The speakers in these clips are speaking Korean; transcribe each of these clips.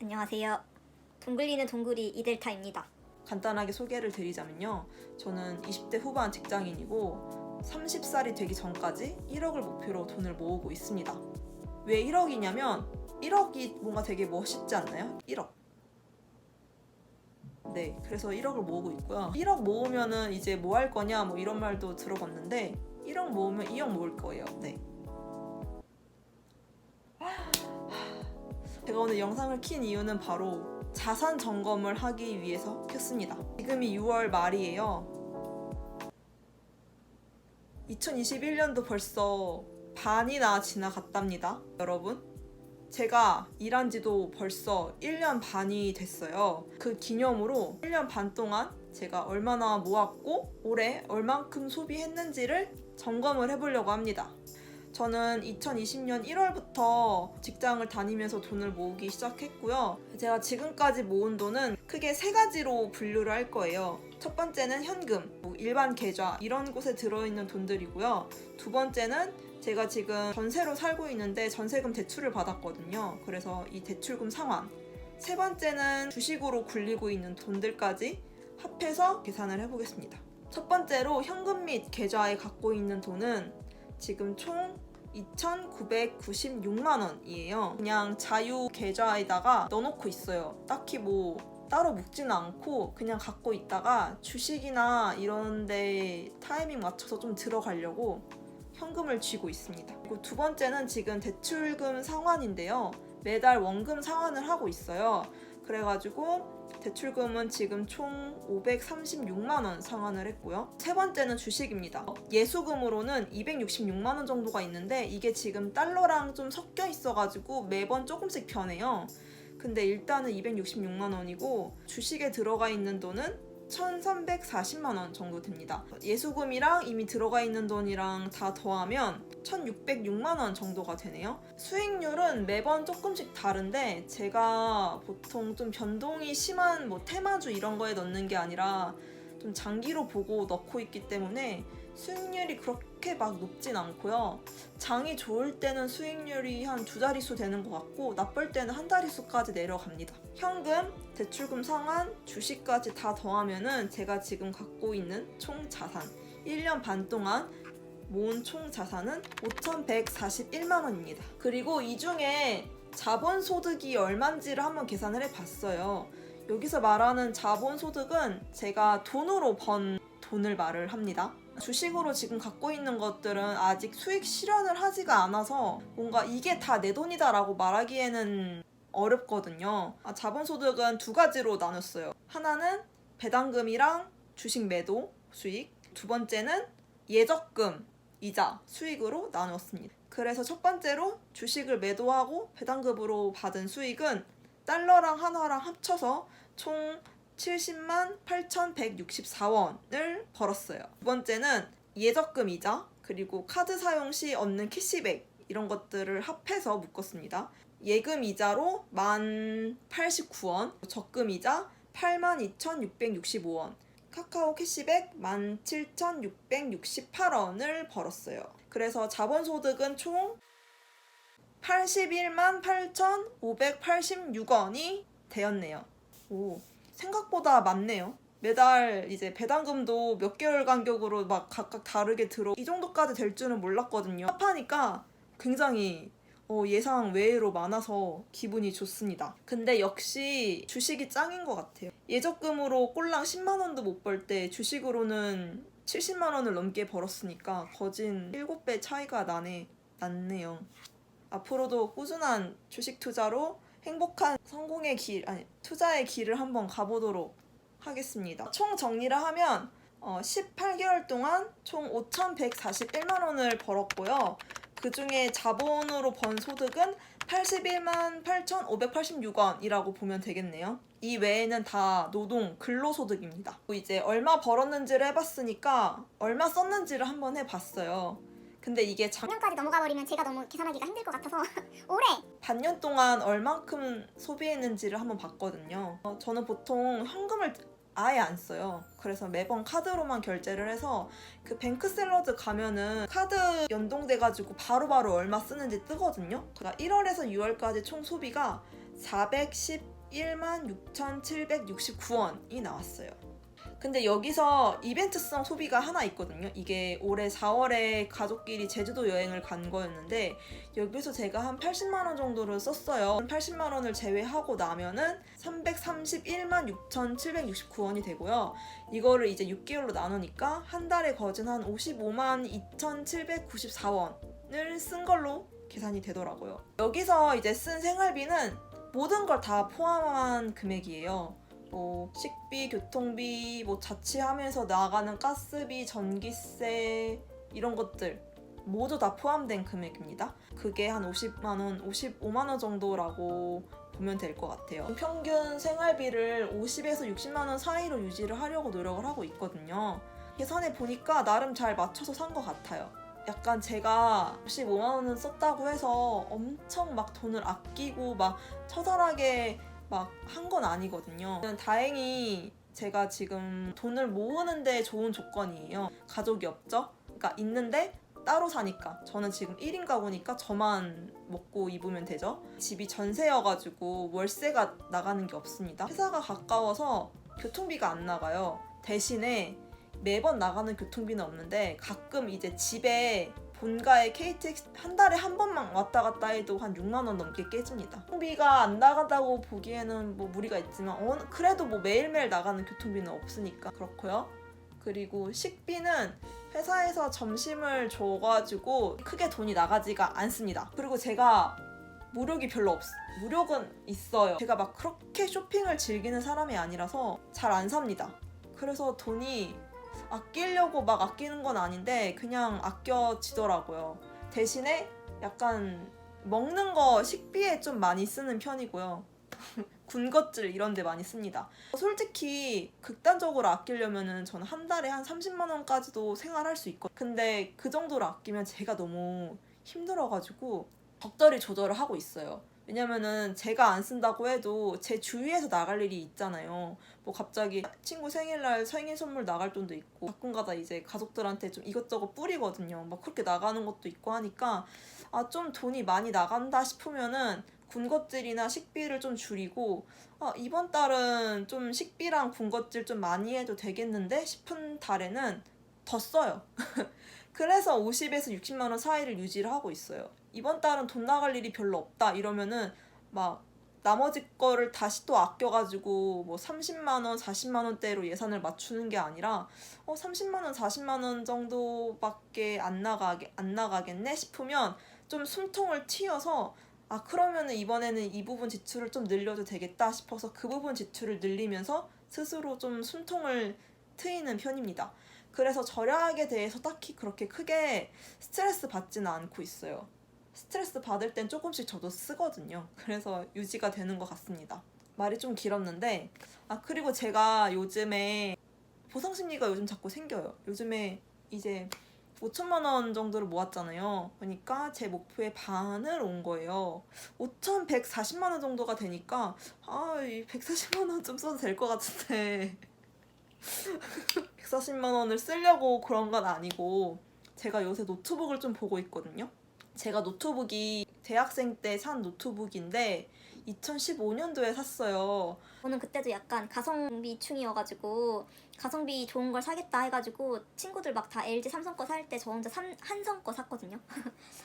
안녕하세요. 둥글리는 동굴이 이델타입니다. 간단하게 소개를 드리자면요. 저는 20대 후반 직장인이고 30살이 되기 전까지 1억을 목표로 돈을 모으고 있습니다. 왜 1억이냐면 1억이 뭔가 되게 멋있지 않나요? 1억. 네, 그래서 1억을 모으고 있고요. 1억 모으면은 이제 뭐 할 거냐 뭐 이런 말도 들어봤는데 1억 모으면 2억 모을 거예요. 네. 제가 오늘 영상을 킨 이유는 바로 자산 점검을 하기 위해서 켰습니다. 지금이 6월 말이에요. 2021년도 벌써 반이나 지나갔답니다, 여러분. 제가 일한 지도 벌써 1년 반이 됐어요. 그 기념으로 1년 반 동안 제가 얼마나 모았고 올해 얼만큼 소비했는지를 점검을 해보려고 합니다. 저는 2020년 1월부터 직장을 다니면서 돈을 모으기 시작했고요. 제가 지금까지 모은 돈은 크게 3가지로 분류를 할 거예요. 첫 번째는 현금, 일반 계좌 이런 곳에 들어있는 돈들이고요. 두 번째는 제가 지금 전세로 살고 있는데 전세금 대출을 받았거든요. 그래서 이 대출금 상환. 세 번째는 주식으로 굴리고 있는 돈들까지 합해서 계산을 해보겠습니다. 첫 번째로 현금 및 계좌에 갖고 있는 돈은 지금 총 2,996만 원이에요. 그냥 자유 계좌에다가 넣어놓고 있어요. 딱히 뭐 따로 묶지는 않고 그냥 갖고 있다가 주식이나 이런 데 타이밍 맞춰서 좀 들어가려고 현금을 쥐고 있습니다. 그리고 두 번째는 지금 대출금 상환인데요. 매달 원금 상환을 하고 있어요. 그래가지고 대출금은 지금 총 536만 원 상환을 했고요. 세 번째는 주식입니다. 예수금으로는 266만 원 정도가 있는데 이게 지금 달러랑 좀 섞여 있어가지고 매번 조금씩 변해요. 근데 일단은 266만 원이고 주식에 들어가 있는 돈은 1,340만 원 정도 됩니다. 예수금이랑 이미 들어가 있는 돈이랑 다 더하면 1,606만 원 정도가 되네요. 수익률은 매번 조금씩 다른데 제가 보통 좀 변동이 심한 뭐 테마주 이런 거에 넣는 게 아니라 좀 장기로 보고 넣고 있기 때문에 수익률이 그렇게 막 높진 않고요. 장이 좋을 때는 수익률이 한 2자릿수 되는 것 같고 나쁠 때는 1자릿수까지 내려갑니다. 현금, 대출금 상환, 주식까지 다 더하면은 제가 지금 갖고 있는 총 자산 1년 반 동안 모은 총 자산은 5,141만 원입니다. 그리고 이 중에 자본소득이 얼마인지를 한번 계산을 해봤어요. 여기서 말하는 자본소득은 제가 돈으로 번 돈을 말을 합니다. 주식으로 지금 갖고 있는 것들은 아직 수익 실현을 하지가 않아서 뭔가 이게 다 내 돈이다 라고 말하기에는 어렵거든요. 자본소득은 2가지로 나눴어요. 하나는 배당금이랑 주식 매도 수익, 두 번째는 예적금, 이자 수익으로 나눴습니다. 그래서 첫 번째로 주식을 매도하고 배당금으로 받은 수익은 달러랑 한화랑 합쳐서 총 70만 8,164원을 벌었어요. 두 번째는 예적금 이자 그리고 카드 사용 시 얻는 캐시백 이런 것들을 합해서 묶었습니다. 예금 이자로 10,089원, 적금 이자 82,665원, 카카오 캐시백 17,668원을 벌었어요. 그래서 자본소득은 총 81만 8,586원이 되었네요. 오, 생각보다 많네요. 매달 이제 배당금도 몇 개월 간격으로 막 각각 다르게 이 정도까지 될 줄은 몰랐거든요. 합하니까 굉장히 예상 외로 많아서 기분이 좋습니다. 근데 역시 주식이 짱인 것 같아요. 예적금으로 꼴랑 10만 원도 못 벌 때 주식으로는 70만 원을 넘게 벌었으니까 거진 7배 차이가 났네요. 앞으로도 꾸준한 주식 투자로 행복한 투자의 길을 한번 가보도록 하겠습니다. 총 정리를 하면 18개월 동안 총 5,141만 원을 벌었고요. 그 중에 자본으로 번 소득은 81만 8,586원이라고 보면 되겠네요. 이 외에는 다 근로소득입니다. 이제 얼마 벌었는지를 해봤으니까 얼마 썼는지를 한번 해봤어요. 근데 이게 작년까지 넘어가 버리면 제가 너무 계산하기가 힘들 것 같아서 올해 반년 동안 얼만큼 소비했는지를 한번 봤거든요. 저는 보통 현금을 아예 안 써요. 그래서 매번 카드로만 결제를 해서 그 뱅크샐러드 가면은 카드 연동돼가지고 바로바로 얼마 쓰는지 뜨거든요. 그러니까 1월에서 6월까지 총 소비가 16,769원이 나왔어요. 근데 여기서 이벤트성 소비가 하나 있거든요. 이게 올해 4월에 가족끼리 제주도 여행을 간 거였는데 여기서 제가 한 80만 원 정도를 썼어요. 80만 원을 제외하고 나면은 331만 6,769원이 되고요. 이거를 이제 6개월로 나누니까 한 달에 거진 한 55만 2,794원을 쓴 걸로 계산이 되더라고요. 여기서 이제 쓴 생활비는 모든 걸 다 포함한 금액이에요. 뭐 식비, 교통비, 뭐 자취하면서 나가는 가스비, 전기세 이런 것들 모두 다 포함된 금액입니다. 그게 한 50만 원, 55만 원 정도라고 보면 될 것 같아요. 평균 생활비를 50에서 60만 원 사이로 유지를 하려고 노력을 하고 있거든요. 계산해 보니까 나름 잘 맞춰서 산 것 같아요. 약간 제가 55만 원은 썼다고 해서 엄청 막 돈을 아끼고 막 처절하게 막 한 건 아니거든요. 다행히 제가 지금 돈을 모으는데 좋은 조건이에요. 가족이 없죠? 그러니까 있는데 따로 사니까. 저는 지금 1인 가구니까 저만 먹고 입으면 되죠. 집이 전세여가지고 월세가 나가는 게 없습니다. 회사가 가까워서 교통비가 안 나가요. 대신에 매번 나가는 교통비는 없는데 가끔 이제 집에 본가에 KTX 한 달에 한 번만 왔다 갔다 해도 한 6만 원 넘게 깨집니다. 교통비가 안 나간다고 보기에는 뭐 무리가 있지만 그래도 뭐 매일매일 나가는 교통비는 없으니까 그렇고요. 그리고 식비는 회사에서 점심을 줘가지고 크게 돈이 나가지가 않습니다. 그리고 제가 무력이 별로 무력은 있어요. 제가 막 그렇게 쇼핑을 즐기는 사람이 아니라서 잘 안 삽니다. 그래서 돈이 아끼려고 막 아끼는 건 아닌데 그냥 아껴지더라고요. 대신에 약간 먹는 거 식비에 좀 많이 쓰는 편이고요. 군것질 이런 데 많이 씁니다. 솔직히 극단적으로 아끼려면은 저는 한 달에 한 30만 원까지도 생활할 수 있거든요. 근데 그 정도로 아끼면 제가 너무 힘들어가지고 적절히 조절을 하고 있어요. 왜냐면은 제가 안 쓴다고 해도 제 주위에서 나갈 일이 있잖아요. 뭐 갑자기 친구 생일날 생일 선물 나갈 돈도 있고 가끔가다 이제 가족들한테 좀 이것저것 뿌리거든요. 막 그렇게 나가는 것도 있고 하니까 좀 돈이 많이 나간다 싶으면은 군것질이나 식비를 좀 줄이고 이번 달은 좀 식비랑 군것질 좀 많이 해도 되겠는데 싶은 달에는 더 써요. 그래서 50에서 60만 원 사이를 유지를 하고 있어요. 이번 달은 돈 나갈 일이 별로 없다 이러면은 막 나머지 거를 다시 또 아껴가지고 뭐 30만 원, 40만 원대로 예산을 맞추는 게 아니라 30만 원, 40만 원 정도밖에 안 나가겠네 싶으면 좀 숨통을 틔어서 그러면은 이번에는 이 부분 지출을 좀 늘려도 되겠다 싶어서 그 부분 지출을 늘리면서 스스로 좀 숨통을 트이는 편입니다. 그래서 절약에 대해서 딱히 그렇게 크게 스트레스 받지는 않고 있어요. 스트레스 받을 땐 조금씩 저도 쓰거든요. 그래서 유지가 되는 것 같습니다. 말이 좀 길었는데 그리고 제가 요즘에 보상심리가 요즘 자꾸 생겨요. 요즘에 이제 5천만 원 정도를 모았잖아요. 그러니까 제 목표의 반을 온 거예요. 5,140만 원 정도가 되니까 이 140만 원 좀 써도 될 것 같은데 140만 원을 쓰려고 그런 건 아니고 제가 요새 노트북을 좀 보고 있거든요. 제가 노트북이 대학생 때 산 노트북인데 2015년도에 샀어요. 저는 그때도 약간 가성비충이어가지고 가성비 좋은 걸 사겠다 해가지고 친구들 막 다 LG 삼성 거 살 때 저 혼자 한성 거 샀거든요.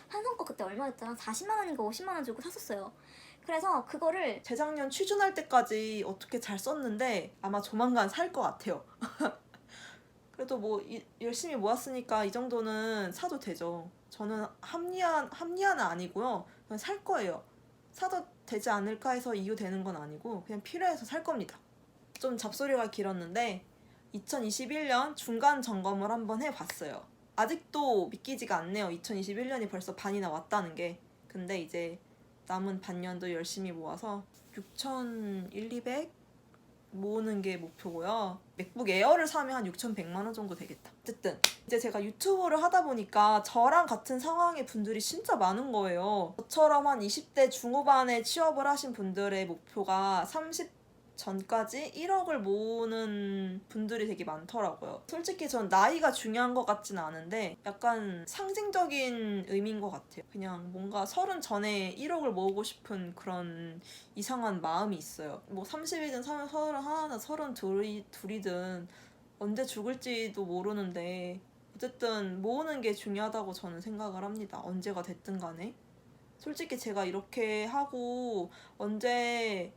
한성 거 그때 얼마였더라? 40만 원인가 50만 원 주고 샀었어요. 그래서 그거를 재작년 취준할 때까지 어떻게 잘 썼는데 아마 조만간 살 것 같아요. 그래도 뭐 열심히 모았으니까 이 정도는 사도 되죠. 저는 합리화는 아니고요. 그냥 살 거예요. 사도 되지 않을까 해서 이유되는 건 아니고 그냥 필요해서 살 겁니다. 좀 잡소리가 길었는데 2021년 중간 점검을 한번 해봤어요. 아직도 믿기지가 않네요. 2021년이 벌써 반이나 왔다는 게. 근데 이제 남은 반년도 열심히 모아서 6,200 모으는 게 목표고요. 맥북 에어를 사면 한 6,100만 원 정도 되겠다. 어쨌든 이제 제가 유튜브를 하다 보니까 저랑 같은 상황의 분들이 진짜 많은 거예요. 저처럼 한 20대 중후반에 취업을 하신 분들의 목표가 30 전까지 1억을 모으는 분들이 되게 많더라고요. 솔직히 전 나이가 중요한 것 같지는 않은데 약간 상징적인 의미인 것 같아요. 그냥 뭔가 30 전에 1억을 모으고 싶은 그런 이상한 마음이 있어요. 뭐 30이든 31이든 32이든 언제 죽을지도 모르는데 어쨌든 모으는 게 중요하다고 저는 생각을 합니다. 언제가 됐든 간에. 솔직히 제가 이렇게 하고 언제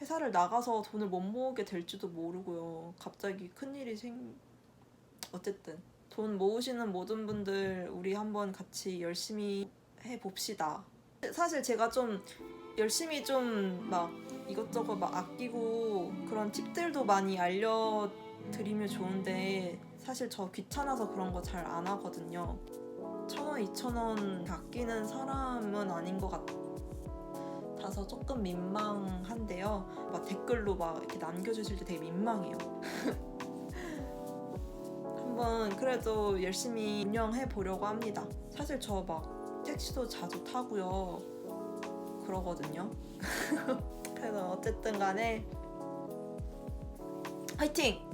회사를 나가서 돈을 못 모으게 될지도 모르고요. 갑자기 큰일이 어쨌든 돈 모으시는 모든 분들 우리 한번 같이 열심히 해봅시다. 사실 제가 좀 열심히 좀 막 이것저것 막 아끼고 그런 팁들도 많이 알려드리면 좋은데 사실 저 귀찮아서 그런 거 잘 안 하거든요. 1,000원, 2,000원 아끼는 사람은 아닌 것 같아서 조금 민망한데요. 막 댓글로 막 이렇게 남겨주실 때 되게 민망해요. 한번 그래도 열심히 운영해 보려고 합니다. 사실 저 막 택시도 자주 타고요. 그러거든요. 그래서 어쨌든 간에 화이팅!